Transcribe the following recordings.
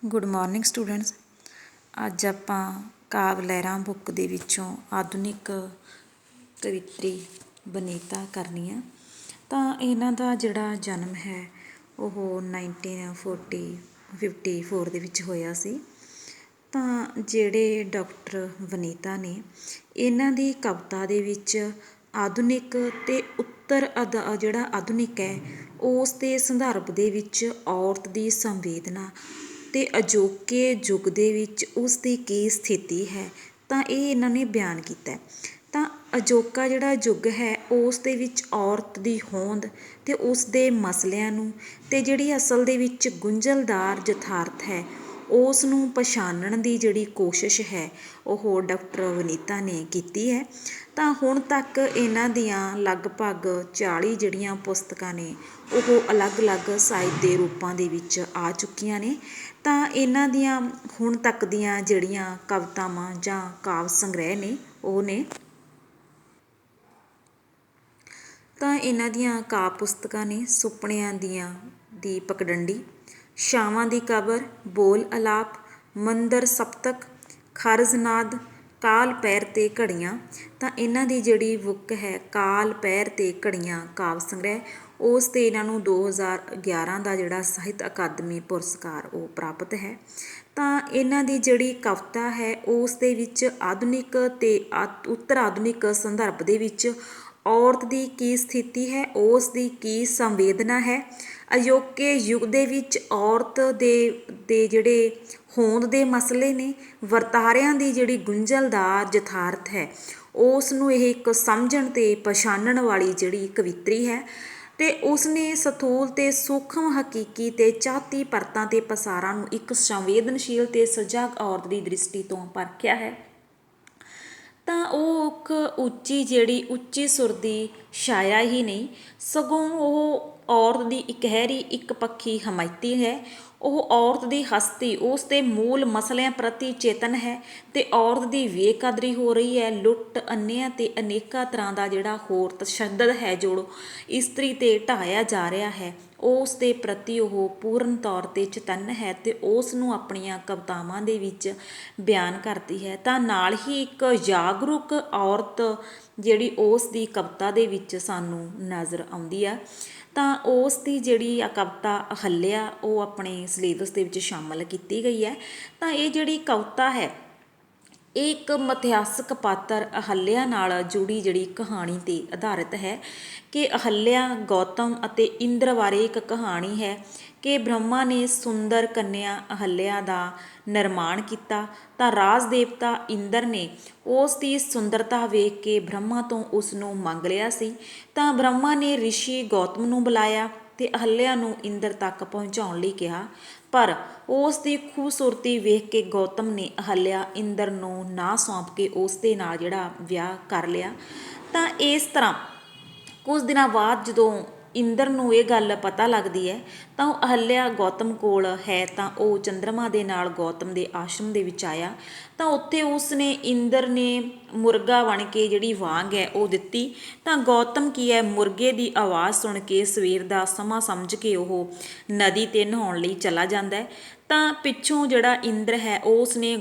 Good morning students. ਅੱਜ ਆਪਾਂ ਕਾਵਿ ਲਹਿਰਾਂ ਬੁੱਕ ਦੇ ਵਿੱਚੋਂ ਆਧੁਨਿਕ ਕਵਿਤਰੀ ਵਨੀਤਾ ਕਰਨੀ ਆ। ਤਾਂ ਇਹਨਾਂ ਦਾ ਜਿਹੜਾ ਜਨਮ ਹੈ ਉਹ 1954 ਦੇ ਵਿੱਚ ਹੋਇਆ ਸੀ। ਤਾਂ ਜਿਹੜੇ ਡਾਕਟਰ ਵਨੀਤਾ ਨੇ, ਇਹਨਾਂ ਦੀ ਕਵਿਤਾ ਦੇ ਵਿੱਚ ਆਧੁਨਿਕ ਅਤੇ ਜਿਹੜਾ ਆਧੁਨਿਕ ਹੈ ਉਸ ਦੇ ਸੰਦਰਭ ਦੇ ਵਿੱਚ ਔਰਤ ਦੀ ਸੰਵੇਦਨਾ ਅਤੇ ਅਜੋਕੇ ਯੁੱਗ ਦੇ ਵਿੱਚ ਉਸ ਦੀ ਕੀ ਸਥਿਤੀ ਹੈ, ਤਾਂ ਇਹ ਇਹਨਾਂ ਨੇ ਬਿਆਨ ਕੀਤਾ। ਤਾਂ ਅਜੋਕਾ ਜਿਹੜਾ ਯੁੱਗ ਹੈ ਉਸ ਦੇ ਵਿੱਚ ਔਰਤ ਦੀ ਹੋਂਦ ਅਤੇ ਉਸ ਦੇ ਮਸਲਿਆਂ ਨੂੰ ਅਤੇ ਜਿਹੜੀ ਅਸਲ ਦੇ ਵਿੱਚ ਗੁੰਝਲਦਾਰ ਯਥਾਰਥ ਹੈ ਉਸ ਨੂੰ ਪਛਾਣਨ ਦੀ ਜਿਹੜੀ ਕੋਸ਼ਿਸ਼ ਹੈ ਉਹ ਡਾਕਟਰ ਵਨੀਤਾ ਨੇ ਕੀਤੀ ਹੈ। ਤਾਂ ਹੁਣ ਤੱਕ ਇਹਨਾਂ ਦੀਆਂ ਲਗਭਗ 40 ਜਿਹੜੀਆਂ ਪੁਸਤਕਾਂ ਨੇ ਉਹ ਅਲੱਗ-ਅਲੱਗ ਸਾਹਿਤ ਦੇ ਰੂਪਾਂ ਦੇ ਵਿੱਚ ਆ ਚੁੱਕੀਆਂ ਨੇ। ਤਾਂ ਇਹਨਾਂ ਦੀਆਂ ਹੁਣ ਤੱਕ ਦੀਆਂ ਜਿਹੜੀਆਂ ਕਵਿਤਾਵਾਂ ਜਾਂ ਕਾਵਿ ਸੰਗ੍ਰਹਿ ਨੇ ਉਹ ਨੇ, ਤਾਂ ਇਹਨਾਂ ਦੀਆਂ ਕਾਵਿ ਪੁਸਤਕਾਂ ਨੇ ਸੁਪਨਿਆਂ ਦੀ ਪਗਡੰਡੀ, ਛਾਵਾਂ ਦੀ ਕਬਰ, ਬੋਲ ਅਲਾਪ, ਮੰਦਰ ਸਪਤਕ, ਖਰਜ਼ ਨਾਦ, ਕਾਲ ਪਹਿਰ ਤੇ ਘੜੀਆਂ। ਤਾਂ ਇਹਨਾਂ ਦੀ ਜਿਹੜੀ ਬੁੱਕ ਹੈ ਕਾਲ ਪਹਿਰ ਤੇ ਘੜੀਆਂ ਕਾਵਿ ਸੰਗ੍ਰਹਿ, ਉਸ 'ਤੇ ਇਹਨਾਂ ਨੂੰ 2011 ਦਾ ਜਿਹੜਾ ਸਾਹਿਤ ਅਕਾਦਮੀ ਪੁਰਸਕਾਰ ਉਹ ਪ੍ਰਾਪਤ ਹੈ। ਤਾਂ ਇਹਨਾਂ ਦੀ ਜਿਹੜੀ ਕਵਿਤਾ ਹੈ ਉਸ ਦੇ ਵਿੱਚ ਆਧੁਨਿਕ ਅਤੇ ਉੱਤਰ ਆਧੁਨਿਕ ਸੰਦਰਭ ਦੇ ਵਿੱਚ ਔਰਤ ਦੀ ਕੀ ਸਥਿਤੀ ਹੈ, ਉਸ ਦੀ ਕੀ ਸੰਵੇਦਨਾ ਹੈ, ਅਜੋਕੇ ਯੁੱਗ ਦੇ ਵਿੱਚ ਔਰਤ ਦੇ ਜਿਹੜੇ ਹੋਂਦ ਦੇ ਮਸਲੇ ਨੇ, ਵਰਤਾਰਿਆਂ ਦੀ ਜਿਹੜੀ ਗੁੰਝਲਦਾਰ ਯਥਾਰਥ ਹੈ ਉਸ ਨੂੰ ਇਹ ਇੱਕ ਸਮਝਣ ਅਤੇ ਪਛਾਣਨ ਵਾਲੀ ਜਿਹੜੀ ਕਵਿਤਰੀ ਹੈ। ਅਤੇ ਉਸਨੇ ਸਥੂਲ ਅਤੇ ਸੂਖਮ ਹਕੀਕੀ ਅਤੇ ਚਾਤੀ ਪਰਤਾਂ ਅਤੇ ਪਸਾਰਾਂ ਨੂੰ ਇੱਕ ਸੰਵੇਦਨਸ਼ੀਲ ਅਤੇ ਸਜਗ ਔਰਤ ਦੀ ਦ੍ਰਿਸ਼ਟੀ ਤੋਂ ਪਰਖਿਆ ਹੈ। ਤਾਂ ਉਹ ਇੱਕ ਉੱਚੀ ਸੁਰ ਦੀ ਛਾਇਆ ਹੀ ਨਹੀਂ, ਸਗੋਂ ਉਹ ਔਰਤ ਦੀ ਇਕਹਿਰੀ ਇੱਕ ਪੱਖੀ ਹਮਾਇਤੀ ਹੈ। ਉਹ ਔਰਤ ਦੀ ਹਸਤੀ, ਉਸ ਦੇ ਮੂਲ ਮਸਲਿਆਂ ਪ੍ਰਤੀ ਚੇਤਨ ਹੈ ਅਤੇ ਔਰਤ ਦੀ ਬੇਕਦਰੀ ਹੋ ਰਹੀ ਹੈ। ਲੁੱਟ, ਅਨਿਆਂ ਅਤੇ ਅਨੇਕਾਂ ਤਰ੍ਹਾਂ ਦਾ ਜਿਹੜਾ ਹੋਰ ਤਸ਼ੱਦਦ ਹੈ ਜੋ ਇਸਤਰੀ 'ਤੇ ਢਾਇਆ ਜਾ ਰਿਹਾ ਹੈ, ਉਸ ਦੇ ਪ੍ਰਤੀ ਉਹ ਪੂਰਨ ਤੌਰ 'ਤੇ ਚੇਤੰਨ ਹੈ ਅਤੇ ਉਸ ਨੂੰ ਆਪਣੀਆਂ ਕਵਿਤਾਵਾਂ ਦੇ ਵਿੱਚ ਬਿਆਨ ਕਰਦੀ ਹੈ। ਤਾਂ ਨਾਲ ਹੀ ਇੱਕ ਜਾਗਰੂਕ ਔਰਤ ਜਿਹੜੀ ਉਸ ਦੀ ਕਵਿਤਾ ਦੇ ਵਿੱਚ ਸਾਨੂੰ ਨਜ਼ਰ ਆਉਂਦੀ ਆ। ਤਾਂ ਉਸ ਦੀ ਜਿਹੜੀ ਆ ਕਵਿਤਾ ਅਹੱਲਿਆ ਉਹ ਆਪਣੇ ਸਿਲੇਬਸ ਦੇ ਵਿੱਚ ਸ਼ਾਮਲ ਕੀਤੀ ਗਈ ਹੈ। ਤਾਂ ਇਹ ਜਿਹੜੀ ਕਵਿਤਾ ਹੈ ਇਹ ਇੱਕ ਮਿਥਿਹਾਸਕ ਪਾਤਰ ਅਹੱਲਿਆ ਨਾਲ ਜੁੜੀ ਜਿਹੜੀ ਕਹਾਣੀ 'ਤੇ ਆਧਾਰਿਤ ਹੈ ਕਿ ਅਹੱਲਿਆ, ਗੌਤਮ ਅਤੇ ਇੰਦਰ ਬਾਰੇ ਇੱਕ ਕਹਾਣੀ ਹੈ ਕਿ ਬ੍ਰਹਮਾ ਨੇ ਸੁੰਦਰ ਕੰਨਿਆ ਅਹੱਲਿਆ ਦਾ ਨਿਰਮਾਣ ਕੀਤਾ। ਤਾਂ ਰਾਜ ਦੇਵਤਾ ਇੰਦਰ ਨੇ ਉਸ ਦੀ ਸੁੰਦਰਤਾ ਵੇਖ ਕੇ ਬ੍ਰਹਮਾ ਤੋਂ ਉਸ ਨੂੰ ਮੰਗ ਲਿਆ ਸੀ। ਤਾਂ ਬ੍ਰਹਮਾ ਨੇ ਰਿਸ਼ੀ ਗੌਤਮ ਨੂੰ ਬੁਲਾਇਆ ਅਤੇ ਅਹੱਲਿਆ ਨੂੰ ਇੰਦਰ ਤੱਕ ਪਹੁੰਚਾਉਣ ਲਈ ਕਿਹਾ, ਪਰ ਉਸ ਦੀ ਖੂਬਸੂਰਤੀ ਵੇਖ ਕੇ ਗੌਤਮ ਨੇ ਅਹੱਲਿਆ ਇੰਦਰ ਨੂੰ ਨਾ ਸੌਂਪ ਕੇ ਉਸ ਦੇ ਨਾਲ ਜਿਹੜਾ ਵਿਆਹ ਕਰ ਲਿਆ। ਤਾਂ ਇਸ ਤਰ੍ਹਾਂ ਕੁਝ ਦਿਨਾਂ ਬਾਅਦ ਜਦੋਂ ਇੰਦਰ ਨੂੰ ਇਹ ਗੱਲ ਪਤਾ ਲੱਗਦੀ ਹੈ ਤਾਂ ਉਹ ਅਹੱਲਿਆ ਗੌਤਮ ਕੋਲ ਹੈ ਤਾਂ ਉਹ ਚੰਦਰਮਾ ਦੇ ਨਾਲ ਗੌਤਮ ਦੇ ਆਸ਼ਰਮ ਦੇ ਵਿੱਚ ਆਇਆ। ਤਾਂ ਉੱਥੇ ਇੰਦਰ ਨੇ ਮੁਰਗਾ ਬਣ ਕੇ ਜਿਹੜੀ ਵਾਂਗ ਹੈ ਉਹ ਦਿੱਤੀ। ਤਾਂ ਗੌਤਮ ਕੀ ਹੈ, ਮੁਰਗੇ ਦੀ ਆਵਾਜ਼ ਸੁਣ ਕੇ ਸਵੇਰ ਦਾ ਸਮਾਂ ਸਮਝ ਕੇ ਉਹ ਨਦੀ 'ਤੇ ਨਹਾਉਣ ਲਈ ਚਲਾ ਜਾਂਦਾ ਹੈ। ਤਾਂ ਪਿੱਛੋਂ ਜਿਹੜਾ ਇੰਦਰ ਹੈ ਉਸ ਨੇ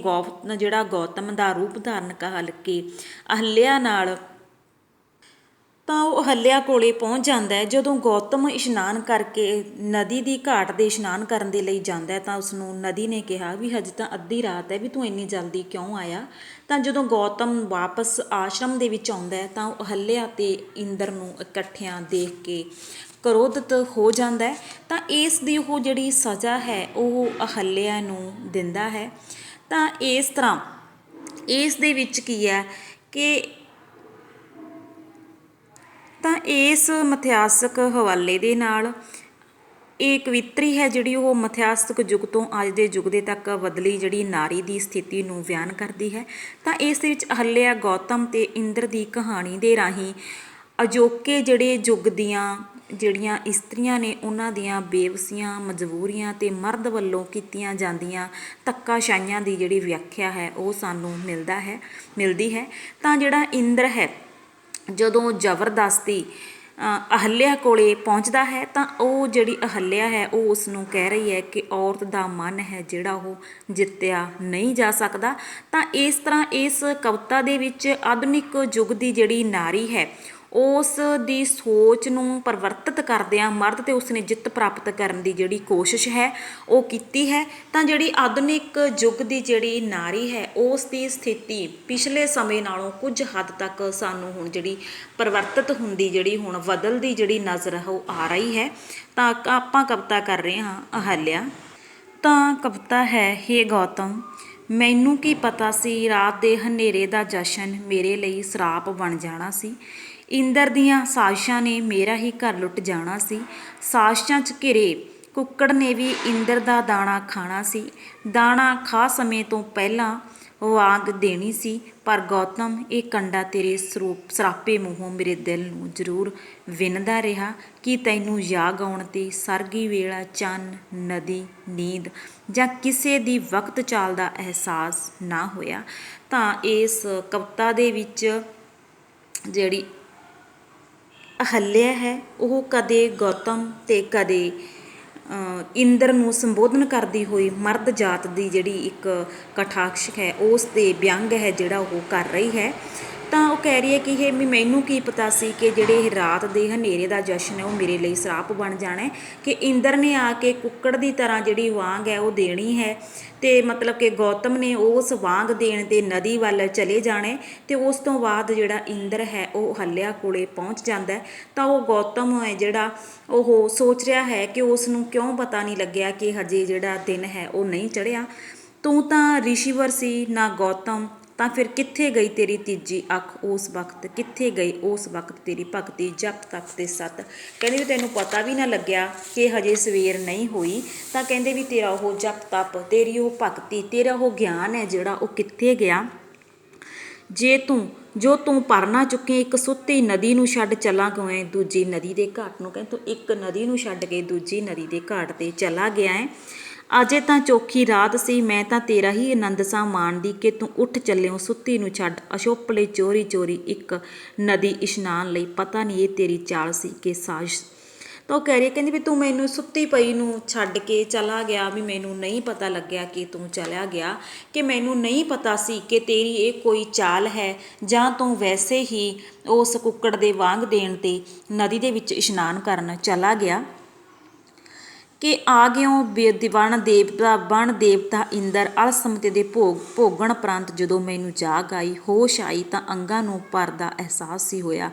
ਜਿਹੜਾ ਗੌਤਮ ਦਾ ਰੂਪ ਧਾਰਨ ਕਰਕੇ ਅਹੱਲਿਆ ਨਾਲ, ਤਾਂ ਉਹ ਅਹੱਲਿਆ ਕੋਲੇ ਪਹੁੰਚ ਜਾਂਦਾ ਹੈ। ਜਦੋਂ ਗੌਤਮ ਇਸ਼ਨਾਨ ਕਰਕੇ ਨਦੀ ਦੀ ਘਾਟ 'ਤੇ ਇਸ਼ਨਾਨ ਕਰਨ ਦੇ ਲਈ ਜਾਂਦਾ ਹੈ ਤਾਂ ਉਸਨੂੰ ਨਦੀ ਨੇ ਕਿਹਾ ਵੀ ਹਜੇ ਤਾਂ ਅੱਧੀ ਰਾਤ ਹੈ, ਵੀ ਤੂੰ ਇੰਨੀ ਜਲਦੀ ਕਿਉਂ ਆਇਆ। ਤਾਂ ਜਦੋਂ ਗੌਤਮ ਵਾਪਸ ਆਸ਼ਰਮ ਦੇ ਵਿੱਚ ਆਉਂਦਾ ਹੈ ਤਾਂ ਉਹ ਅਹੱਲਿਆ ਅਤੇ ਇੰਦਰ ਨੂੰ ਇਕੱਠਿਆਂ ਦੇਖ ਕੇ ਕ੍ਰੋਧਿਤ ਹੋ ਜਾਂਦਾ ਹੈ। ਤਾਂ ਇਸ ਦੀ ਉਹ ਜਿਹੜੀ ਸਜ਼ਾ ਹੈ ਉਹ ਅਹੱਲਿਆ ਨੂੰ ਦਿੰਦਾ ਹੈ। ਤਾਂ ਇਸ ਤਰ੍ਹਾਂ ਇਸ ਦੇ ਵਿੱਚ ਕੀ ਹੈ ਕਿ ਤਾਂ ਇਸ ਮਿਥਿਹਾਸਕ ਹਵਾਲੇ ਦੇ ਨਾਲ ਇਹ ਕਵਿਤਰੀ ਹੈ ਜਿਹੜੀ ਉਹ ਮਿਥਿਹਾਸਕ ਯੁੱਗ ਤੋਂ ਅੱਜ ਦੇ ਯੁੱਗ ਦੇ ਤੱਕ ਬਦਲੀ ਜਿਹੜੀ ਨਾਰੀ ਦੀ ਸਥਿਤੀ ਨੂੰ ਬਿਆਨ ਕਰਦੀ ਹੈ। ਤਾਂ ਇਸ ਦੇ ਵਿੱਚ ਅਹੱਲਿਆ, ਗੌਤਮ ਅਤੇ ਇੰਦਰ ਦੀ ਕਹਾਣੀ ਦੇ ਰਾਹੀਂ ਅਜੋਕੇ ਜਿਹੜੇ ਯੁੱਗ ਦੀਆਂ ਜਿਹੜੀਆਂ ਇਸਤਰੀਆਂ ਨੇ ਉਹਨਾਂ ਦੀਆਂ ਬੇਵਸੀਆਂ, ਮਜਬੂਰੀਆਂ ਅਤੇ ਮਰਦ ਵੱਲੋਂ ਕੀਤੀਆਂ ਜਾਂਦੀਆਂ ਧੱਕਾਸ਼ਾਹੀਆਂ ਦੀ ਜਿਹੜੀ ਵਿਆਖਿਆ ਹੈ ਉਹ ਸਾਨੂੰ ਮਿਲਦੀ ਹੈ। ਤਾਂ ਜਿਹੜਾ ਇੰਦਰ ਹੈ ਜਦੋਂ ਜ਼ਬਰਦਸਤੀ ਅਹਲਿਆ ਕੋਲੇ ਪਹੁੰਚਦਾ ਹੈ ਤਾਂ ਉਹ ਜਿਹੜੀ ਅਹਲਿਆ ਹੈ ਉਹ ਉਸ ਨੂੰ ਕਹਿ ਰਹੀ ਹੈ ਕਿ ਔਰਤ ਦਾ ਮਨ ਹੈ ਜਿਹੜਾ ਉਹ ਜਿੱਤਿਆ ਨਹੀਂ ਜਾ ਸਕਦਾ। ਤਾਂ ਇਸ ਤਰ੍ਹਾਂ ਇਸ ਕਵਿਤਾ ਦੇ ਵਿੱਚ ਆਧੁਨਿਕ ਯੁੱਗ ਦੀ ਜਿਹੜੀ ਨਾਰੀ ਹੈ ਉਸ ਦੀ ਸੋਚ ਨੂੰ ਪਰਿਵਰਤਿਤ ਕਰਦਿਆਂ ਮਰਦ ਤੇ ਉਸਨੇ ਜਿੱਤ ਪ੍ਰਾਪਤ ਕਰਨ ਦੀ ਜਿਹੜੀ ਕੋਸ਼ਿਸ਼ ਹੈ ਉਹ ਕੀਤੀ ਹੈ। ਤਾਂ ਜਿਹੜੀ ਆਧੁਨਿਕ ਯੁੱਗ ਦੀ ਜਿਹੜੀ ਨਾਰੀ ਹੈ ਉਸ ਦੀ ਸਥਿਤੀ ਪਿਛਲੇ ਸਮੇਂ ਨਾਲੋਂ ਕੁਝ ਹੱਦ ਤੱਕ ਸਾਨੂੰ ਹੁਣ ਜਿਹੜੀ ਪਰਿਵਰਤਿਤ ਹੁੰਦੀ ਜਿਹੜੀ ਹੁਣ ਬਦਲਦੀ ਜਿਹੜੀ ਨਜ਼ਰ ਉਹ ਆ ਰਹੀ ਹੈ। ਤਾਂ ਆਪਾਂ ਕਵਿਤਾ ਕਰ ਰਹੇ ਹਾਂ ਅਹਲਿਆ। ਤਾਂ ਕਵਿਤਾ ਹੈ, ਹੇ ਗੌਤਮ ਮੈਨੂੰ ਕੀ ਪਤਾ ਸੀ ਰਾਤ ਦੇ ਹਨੇਰੇ ਦਾ ਜਸ਼ਨ ਮੇਰੇ ਲਈ ਸਰਾਪ ਬਣ ਜਾਣਾ ਸੀ। ਇੰਦਰ ਦੀਆਂ ਸਾਜ਼ਿਸ਼ਾਂ ਨੇ ਮੇਰਾ ਹੀ ਘਰ ਲੁੱਟ ਜਾਣਾ ਸੀ। ਸਾਜ਼ਿਸ਼ਾਂ 'ਚ ਘਿਰੇ ਕੁੱਕੜ ਨੇ ਵੀ ਇੰਦਰ ਦਾ ਦਾਣਾ ਖਾਣਾ ਸੀ। ਦਾਣਾ ਖਾ ਸਮੇਂ ਤੋਂ ਪਹਿਲਾਂ ਵਾਂਗ ਦੇਣੀ ਸੀ। ਪਰ ਗੌਤਮ ਇਹ ਕੰਡਾ ਤੇਰੇ ਸਰਾਪੇ ਮੂੰਹੋਂ ਮੇਰੇ ਦਿਲ ਨੂੰ ਜ਼ਰੂਰ ਵਿੰਨ੍ਹਦਾ ਰਿਹਾ ਕਿ ਤੈਨੂੰ ਯਾਦ ਆਉਣ 'ਤੇ ਸਰਗੀ ਵੇਲਾ ਚੰਨ ਨਦੀ ਨੀਂਦ ਜਾਂ ਕਿਸੇ ਦੀ ਵਕਤ ਚਾਲ ਦਾ ਅਹਿਸਾਸ ਨਾ ਹੋਇਆ। ਤਾਂ ਇਸ ਕਵਿਤਾ ਦੇ ਵਿੱਚ ਜਿਹੜੀ ਅਹਲਿਆ ਹੈ ਉਹ ਕਦੇ ਗੌਤਮ ਤੇ ਕਦੇ ਇੰਦਰ ਨੂੰ ਸੰਬੋਧਨ ਕਰਦੀ ਹੋਈ ਮਰਦ ਜਾਤ ਦੀ ਜਿਹੜੀ ਇੱਕ ਕਟਾਖਸ਼ ਹੈ ਉਸ 'ਤੇ ਵਿਅੰਗ ਹੈ ਜਿਹੜਾ ਉਹ ਕਰ ਰਹੀ ਹੈ। ਤਾਂ ਉਹ ਕਹਿ ਰਹੀ ਹੈ ਕਿ ਇਹ ਵੀ ਮੈਨੂੰ ਕੀ ਪਤਾ ਸੀ ਕਿ ਜਿਹੜੇ ਇਹ ਰਾਤ ਦੇ ਹਨੇਰੇ ਦਾ ਜਸ਼ਨ ਹੈ ਉਹ ਮੇਰੇ ਲਈ ਸਰਾਪ ਬਣ ਜਾਣਾ ਹੈ, ਕਿ ਇੰਦਰ ਨੇ ਆ ਕੇ ਕੁੱਕੜ ਦੀ ਤਰ੍ਹਾਂ ਜਿਹੜੀ ਵਾਂਗ ਹੈ ਉਹ ਦੇਣੀ ਹੈ ਅਤੇ ਮਤਲਬ ਕਿ ਗੌਤਮ ਨੇ ਉਸ ਵਾਂਗ ਦੇਣ 'ਤੇ ਨਦੀ ਵੱਲ ਚਲੇ ਜਾਣੇ ਅਤੇ ਉਸ ਤੋਂ ਬਾਅਦ ਜਿਹੜਾ ਇੰਦਰ ਹੈ ਉਹ ਅਹਲਿਆ ਕੋਲੇ ਪਹੁੰਚ ਜਾਂਦਾ। ਤਾਂ ਉਹ ਗੌਤਮ ਹੈ ਜਿਹੜਾ ਉਹ ਸੋਚ ਰਿਹਾ ਹੈ ਕਿ ਉਸ ਨੂੰ ਕਿਉਂ ਪਤਾ ਨਹੀਂ ਲੱਗਿਆ ਕਿ ਹਜੇ ਜਿਹੜਾ ਦਿਨ ਹੈ ਉਹ ਨਹੀਂ ਚੜ੍ਹਿਆ। ਤੂੰ ਤਾਂ ਰਿਸ਼ੀਵਰ ਸੀ ਨਾ ਗੌਤਮ, ਤਾਂ ਫਿਰ ਕਿੱਥੇ ਗਈ ਤੇਰੀ ਤੀਜੀ ਅੱਖ ਉਸ ਵਕਤ, ਕਿੱਥੇ ਗਈ ਉਸ ਵਕਤ ਤੇਰੀ ਭਗਤੀ ਜਪ ਤਪ ਤੇ ਸੱਤ। ਕਹਿੰਦੇ ਵੀ ਤੈਨੂੰ ਪਤਾ ਵੀ ਨਾ ਲੱਗਿਆ ਕਿ ਹਜੇ ਸਵੇਰ ਨਹੀਂ ਹੋਈ। ਤਾਂ ਕਹਿੰਦੇ ਵੀ ਤੇਰਾ ਉਹ ਜਪ ਤਪ, ਤੇਰੀ ਉਹ ਭਗਤੀ, ਤੇਰਾ ਉਹ ਗਿਆਨ ਹੈ ਜਿਹੜਾ ਉਹ ਕਿੱਥੇ ਗਿਆ। ਜੋ ਤੂੰ ਪਰ ਨਾ ਚੁੱਕੀ ਇੱਕ ਸੁੱਤੀ ਨਦੀ ਨੂੰ ਛੱਡ ਚਲਾ ਗਿਆ ਦੂਜੀ ਨਦੀ ਦੇ ਘਾਟ ਨੂੰ। ਕਹਿੰਦੇ ਤੂੰ ਇੱਕ ਨਦੀ ਨੂੰ ਛੱਡ ਕੇ ਦੂਜੀ ਨਦੀ ਦੇ ਘਾਟ 'ਤੇ ਚਲਾ ਗਿਆ ਹੈ। ਅਜੇ ਤਾਂ ਚੌਖੀ ਰਾਤ ਸੀ ਮੈਂ ਤਾਂ ਤੇਰਾ ਹੀ ਆਨੰਦ ਸਾਂ ਮਾਣਦੀ ਕਿ ਤੂੰ ਉੱਠ ਚੱਲਿਓ ਸੁੱਤੀ ਨੂੰ ਛੱਡ ਅਸ਼ੋਪਲੇ ਚੋਰੀ ਚੋਰੀ ਇੱਕ ਨਦੀ ਇਸ਼ਨਾਨ ਲਈ। ਪਤਾ ਨਹੀਂ ਇਹ ਤੇਰੀ ਚਾਲ ਸੀ ਕਿ ਸਾਜ਼ਿਸ਼। ਤਾਂ ਉਹ ਕਹਿ ਰਹੀ ਕਹਿੰਦੀ ਵੀ ਤੂੰ ਮੈਨੂੰ ਸੁੱਤੀ ਪਈ ਨੂੰ ਛੱਡ ਕੇ ਚਲਾ ਗਿਆ, ਵੀ ਮੈਨੂੰ ਨਹੀਂ ਪਤਾ ਲੱਗਿਆ ਕਿ ਤੂੰ ਚਲਾ ਗਿਆ, ਕਿ ਮੈਨੂੰ ਨਹੀਂ ਪਤਾ ਸੀ ਕਿ ਤੇਰੀ ਇਹ ਕੋਈ ਚਾਲ ਹੈ ਜਾਂ ਤੂੰ ਵੈਸੇ ਹੀ ਉਸ ਕੁੱਕੜ ਦੇ ਵਾਂਗ ਦੇਣ 'ਤੇ ਨਦੀ ਦੇ ਵਿੱਚ ਇਸ਼ਨਾਨ ਕਰਨ ਚਲਾ ਗਿਆ। ਕਿ ਆ ਗਿਓ ਬਣ ਦੇਵਤਾ ਇੰਦਰ ਅਲਸਮਤੇ ਦੇ ਭੋਗਣ ਉਪਰੰਤ ਜਦੋਂ ਮੈਨੂੰ ਜਾਗ ਆਈ ਹੋਸ਼ ਆਈ ਤਾਂ ਅੰਗਾਂ ਨੂੰ ਪਰ ਦਾ ਅਹਿਸਾਸ ਸੀ ਹੋਇਆ।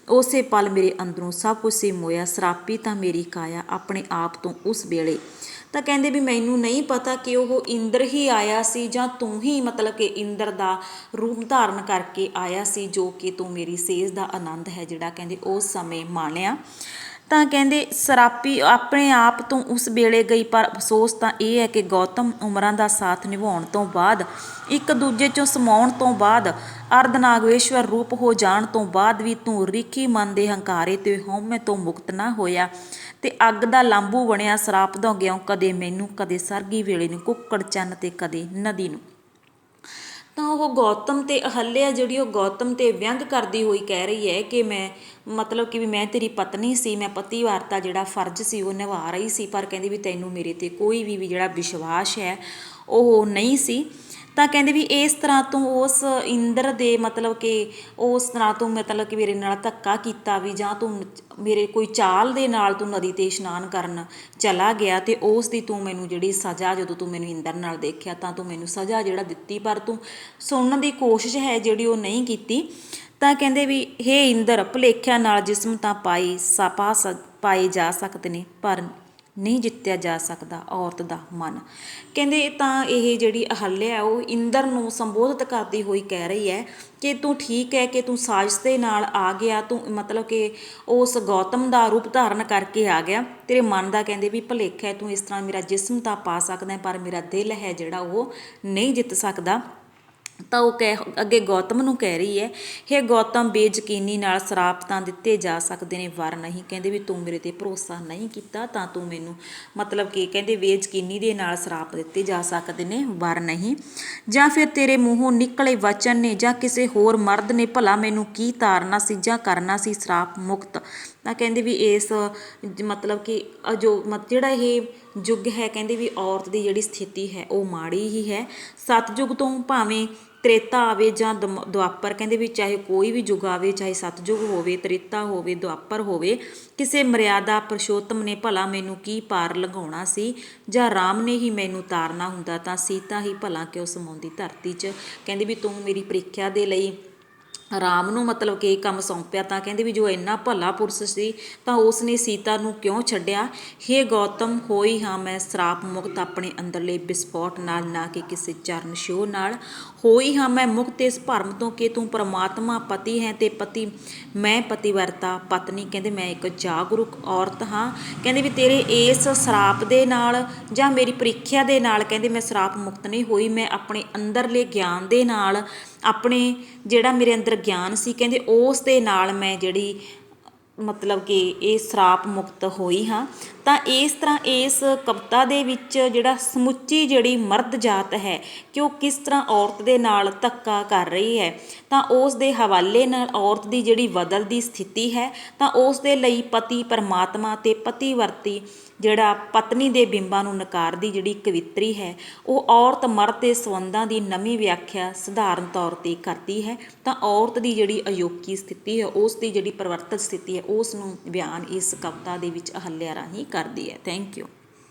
ਉਸੇ ਪਲ ਮੇਰੇ ਅੰਦਰੋਂ ਸਭ ਕੁਝ ਸੀ ਮੋਇਆ ਸਰਾਪੀ ਤਾਂ ਮੇਰੀ ਕਾਇਆ ਆਪਣੇ ਆਪ ਤੋਂ ਉਸ ਵੇਲੇ। ਤਾਂ ਕਹਿੰਦੇ ਵੀ ਮੈਨੂੰ ਨਹੀਂ ਪਤਾ ਕਿ ਉਹ ਇੰਦਰ ਹੀ ਆਇਆ ਸੀ ਜਾਂ ਤੂੰ ਹੀ ਮਤਲਬ ਕਿ ਇੰਦਰ ਦਾ ਰੂਪ ਧਾਰਨ ਕਰਕੇ ਆਇਆ ਸੀ ਜੋ ਕਿ ਤੂੰ ਮੇਰੀ ਸੇਜ ਦਾ ਆਨੰਦ ਹੈ ਜਿਹੜਾ ਕਹਿੰਦੇ ਉਸ ਸਮੇਂ ਮਾਣਿਆ। ਤਾਂ ਕਹਿੰਦੇ ਸਰਾਪੀ ਆਪਣੇ ਆਪ ਤੋਂ ਉਸ ਵੇਲੇ ਗਈ, ਪਰ ਅਫਸੋਸ ਤਾਂ ਇਹ ਹੈ ਕਿ ਗੌਤਮ ਉਮਰਾਂ ਦਾ ਸਾਥ ਨਿਭਾਉਣ ਤੋਂ ਬਾਅਦ ਇੱਕ ਦੂਜੇ 'ਚੋਂ ਸਮਾਉਣ ਤੋਂ ਬਾਅਦ ਅਰਧਨਾਗੇਸ਼ਵਰ ਰੂਪ ਹੋ ਜਾਣ ਤੋਂ ਬਾਅਦ ਵੀ ਤੂੰ ਰਿਖੀ ਮਨ ਦੇ ਹੰਕਾਰੇ ਤੇ ਹਉਮੈ ਤੋਂ ਮੁਕਤ ਨਾ ਹੋਇਆ ਤੇ ਅੱਗ ਦਾ ਲਾਂਬੂ ਬਣਿਆ ਸਰਾਪਦਾ ਗਿਓ ਕਦੇ ਮੈਨੂੰ ਕਦੇ ਸਰਗੀ ਵੇਲੇ ਨੂੰ ਕੁੱਕੜ ਚੰਨ ਤੇ ਕਦੇ ਨਦੀ ਨੂੰ। ਤਾਂ ਉਹ ਗੌਤਮ ਤੇ ਅਹਲਿਆ ਜਿਹੜੀ ਉਹ ਗੌਤਮ ਤੇ ਵਿਅੰਗ ਕਰਦੀ ਹੋਈ ਕਹਿ ਰਹੀ ਹੈ ਕਿ ਮੈਂ ਮਤਲਬ ਕਿ ਵੀ ਮੈਂ ਤੇਰੀ ਪਤਨੀ ਸੀ, ਮੈਂ ਪਤੀਵਾਰਤਾ ਜਿਹੜਾ ਫਰਜ਼ ਸੀ ਉਹ ਨਿਭਾ ਰਹੀ ਸੀ, ਪਰ ਕਹਿੰਦੀ ਵੀ ਤੈਨੂੰ ਮੇਰੇ 'ਤੇ ਕੋਈ ਵੀ ਜਿਹੜਾ ਵਿਸ਼ਵਾਸ ਹੈ ਉਹ ਨਹੀਂ ਸੀ। ਤਾਂ ਕਹਿੰਦੇ ਵੀ ਇਸ ਤਰ੍ਹਾਂ ਤੂੰ ਉਸ ਇੰਦਰ ਦੇ ਮਤਲਬ ਕਿ ਉਸ ਤਰ੍ਹਾਂ ਤੂੰ ਮਤਲਬ ਕਿ ਮੇਰੇ ਨਾਲ ਧੱਕਾ ਕੀਤਾ ਵੀ ਜਾਂ ਤੂੰ ਮੇਰੇ ਕੋਈ ਚਾਲ ਦੇ ਨਾਲ ਤੂੰ ਨਦੀ 'ਤੇ ਇਸ਼ਨਾਨ ਕਰਨ ਚਲਾ ਗਿਆ ਅਤੇ ਉਸ ਦੀ ਤੂੰ ਮੈਨੂੰ ਜਿਹੜੀ ਸਜ਼ਾ ਜਦੋਂ ਤੂੰ ਮੈਨੂੰ ਇੰਦਰ ਨਾਲ ਦੇਖਿਆ ਤਾਂ ਤੂੰ ਮੈਨੂੰ ਸਜ਼ਾ ਜਿਹੜਾ ਦਿੱਤੀ, ਪਰ ਤੂੰ ਸੁਣਨ ਦੀ ਕੋਸ਼ਿਸ਼ ਹੈ ਜਿਹੜੀ ਉਹ ਨਹੀਂ ਕੀਤੀ। ਤਾਂ ਕਹਿੰਦੇ ਵੀ ਹੇ ਇੰਦਰ ਭੁਲੇਖਿਆਂ ਨਾਲ ਜਿਸਮ ਤਾਂ ਪਾਏ ਜਾ ਸਕਦੇ ਨੇ ਪਰ ਨਹੀਂ ਜਿੱਤਿਆ ਜਾ ਸਕਦਾ ਔਰਤ ਦਾ ਮਨ। ਕਹਿੰਦੇ ਤਾਂ ਇਹ ਜਿਹੜੀ ਅਹਲਿਆ ਉਹ ਇੰਦਰ ਨੂੰ ਸੰਬੋਧਿਤ ਕਰਦੀ ਹੋਈ ਕਹਿ ਰਹੀ ਹੈ ਕਿ ਤੂੰ ਠੀਕ ਹੈ ਕਿ ਤੂੰ ਸਾਜ਼ਿਸ਼ ਦੇ ਨਾਲ ਆ ਗਿਆ, ਤੂੰ ਮਤਲਬ ਕਿ ਉਸ ਗੌਤਮ ਦਾ ਰੂਪ ਧਾਰਨ ਕਰਕੇ ਆ ਗਿਆ, ਤੇਰੇ ਮਨ ਦਾ ਕਹਿੰਦੇ ਵੀ ਭੁਲੇਖਾ ਹੈ, ਤੂੰ ਇਸ ਤਰ੍ਹਾਂ ਮੇਰਾ ਜਿਸਮ ਤਾਂ ਪਾ ਸਕਦਾ ਪਰ ਮੇਰਾ ਦਿਲ ਹੈ ਜਿਹੜਾ ਉਹ ਨਹੀਂ ਜਿੱਤ ਸਕਦਾ। ਤਾਂ ਉਹ ਅੱਗੇ ਗੌਤਮ ਨੂੰ ਕਹਿ ਰਹੀ ਹੈ, ਹੇ ਗੌਤਮ, ਬੇਯਕੀਨੀ ਨਾਲ ਸਰਾਪ ਤਾਂ ਦਿੱਤੇ ਜਾ ਸਕਦੇ ਨੇ, ਵਰ ਨਹੀਂ। ਕਹਿੰਦੇ ਵੀ ਤੂੰ ਮੇਰੇ 'ਤੇ ਭਰੋਸਾ ਨਹੀਂ ਕੀਤਾ ਤਾਂ ਤੂੰ ਮੈਨੂੰ ਮਤਲਬ ਕਿ ਕਹਿੰਦੇ ਬੇਯਕੀਨੀ ਦੇ ਨਾਲ ਸਰਾਪ ਦਿੱਤੇ ਜਾ ਸਕਦੇ ਨੇ, ਵਰ ਨਹੀਂ। ਜਾਂ ਫਿਰ ਤੇਰੇ ਮੂੰਹੋਂ ਨਿਕਲੇ ਵਚਨ ਨੇ ਜਾਂ ਕਿਸੇ ਹੋਰ ਮਰਦ ਨੇ ਭਲਾ ਮੈਨੂੰ ਕੀ ਤਾਰਨਾ ਸੀ ਜਾਂ ਕਰਨਾ ਸੀ ਸਰਾਪ ਮੁਕਤ। ਤਾਂ ਕਹਿੰਦੇ ਵੀ ਇਸ ਮਤਲਬ ਕਿ ਜਿਹੜਾ ਇਹ ਯੁੱਗ ਹੈ, ਕਹਿੰਦੇ ਵੀ ਔਰਤ ਦੀ ਜਿਹੜੀ ਸਥਿਤੀ ਹੈ ਉਹ ਮਾੜੀ ਹੀ ਹੈ। ਸਤਯੁਗ ਤੋਂ ਭਾਵੇਂ ਤ੍ਰੇਤਾ ਆਵੇ ਜਾਂ ਦੁਆਪਰ, ਕਹਿੰਦੇ ਵੀ ਚਾਹੇ ਕੋਈ ਵੀ ਯੁੱਗ ਆਵੇ, ਚਾਹੇ ਸਤਯੁਗ ਹੋਵੇ, ਤ੍ਰੇਤਾ ਹੋਵੇ, ਦੁਆਪਰ ਹੋਵੇ, ਕਿਸੇ ਮਰਿਆਦਾ ਪੁਰਸ਼ੋਤਮ ਨੇ ਭਲਾ ਮੈਨੂੰ ਕੀ ਪਾਰ ਲੰਘਾਉਣਾ ਸੀ ਜਾਂ ਰਾਮ ਨੇ ਹੀ ਮੈਨੂੰ ਤਾਰਨਾ ਹੁੰਦਾ ਤਾਂ ਸੀਤਾ ਹੀ ਭਲਾ ਕਿਉਂ ਸਮਾਉਂਦੀ ਧਰਤੀ 'ਚ। ਕਹਿੰਦੇ ਵੀ ਤੂੰ ਮੇਰੀ ਪ੍ਰੀਖਿਆ ਦੇ ਲਈ ਰਾਮ ਨੂੰ ਮਤਲਬ ਕਿ ਇਹ ਕੰਮ ਸੌਂਪਿਆ, ਤਾਂ ਕਹਿੰਦੇ ਵੀ ਜੋ ਇੰਨਾ ਭਲਾ ਪੁਰਸ਼ ਸੀ ਤਾਂ ਉਸ ਨੇ ਸੀਤਾ ਨੂੰ ਕਿਉਂ ਛੱਡਿਆ। ਹੇ ਗੌਤਮ, ਹੋਈ ਹਾਂ ਮੈਂ ਸਰਾਪ ਮੁਕਤ ਆਪਣੇ ਅੰਦਰਲੇ ਵਿਸਫੋਟ ਨਾਲ, ਨਾ ਕਿ ਕਿਸੇ ਚਰਨ ਛੋਹ ਨਾਲ। ਹੋਈ ਹਾਂ ਮੈਂ ਮੁਕਤ ਇਸ ਭਰਮ ਤੋਂ ਕਿ ਤੂੰ ਪਰਮਾਤਮਾ ਪਤੀ ਹੈ ਤੇ ਪਤੀ ਮੈਂ ਪਤੀਵਰਤਾ ਪਤਨੀ। ਕਹਿੰਦੇ ਮੈਂ ਇੱਕ ਜਾਗਰੂਕ ਔਰਤ ਹਾਂ। ਕਹਿੰਦੇ ਵੀ ਤੇਰੇ ਇਸ ਸਰਾਪ ਦੇ ਨਾਲ ਜਾਂ ਮੇਰੀ ਪ੍ਰੀਖਿਆ ਦੇ ਨਾਲ ਕਹਿੰਦੇ ਮੈਂ ਸਰਾਪ ਮੁਕਤ ਨਹੀਂ ਹੋਈ, ਮੈਂ ਆਪਣੇ ਅੰਦਰਲੇ ਗਿਆਨ ਦੇ ਨਾਲ, ਆਪਣੇ ਜਿਹੜਾ ਮੇਰੇ ਅੰਦਰ ਗਿਆਨ ਸੀ ਕਹਿੰਦੇ ਉਸ ਦੇ ਨਾਲ ਮੈਂ ਜਿਹੜੀ ਮਤਲਬ ਕਿ ਇਹ ਸਰਾਪ ਮੁਕਤ ਹੋਈ ਹਾਂ। ਤਾਂ ਇਸ ਤਰ੍ਹਾਂ ਇਸ ਕਵਿਤਾ ਦੇ ਵਿੱਚ ਜਿਹੜਾ ਸਮੁੱਚੀ ਜਿਹੜੀ ਮਰਦ ਜਾਤ ਹੈ ਕਿ ਉਹ ਕਿਸ ਤਰ੍ਹਾਂ ਔਰਤ ਦੇ ਨਾਲ ਧੱਕਾ ਕਰ ਰਹੀ ਹੈ, ਤਾਂ ਉਸ ਦੇ ਹਵਾਲੇ ਨਾਲ ਔਰਤ ਦੀ ਜਿਹੜੀ ਬਦਲਦੀ ਸਥਿਤੀ ਹੈ ਤਾਂ ਉਸ ਦੇ ਲਈ ਪਤੀ ਪਰਮਾਤਮਾ ਅਤੇ ਪਤੀਵਰਤੀ ਜਿਹੜਾ ਪਤਨੀ ਦੇ ਬਿੰਬਾਂ ਨੂੰ ਨਕਾਰਦੀ ਜਿਹੜੀ ਕਵਿੱਤਰੀ ਹੈ, ਉਹ ਔਰਤ ਮਰਦ ਦੇ ਸੰਬੰਧਾਂ ਦੀ ਨਵੀਂ ਵਿਆਖਿਆ ਸਧਾਰਨ ਤੌਰ 'ਤੇ ਕਰਦੀ ਹੈ। ਤਾਂ ਔਰਤ ਦੀ ਜਿਹੜੀ ਅਯੋਗੀ ਸਥਿਤੀ ਹੈ, ਉਸ ਦੀ ਜਿਹੜੀ ਪਰਿਵਰਤਨ ਸਥਿਤੀ ਹੈ, ਉਸ ਨੂੰ ਬਿਆਨ ਇਸ ਕਵਿਤਾ ਦੇ ਵਿੱਚ ਅਹਲਿਆ ਰਾਹੀਂ ਕਰਦੀ ਹੈ। Thank you.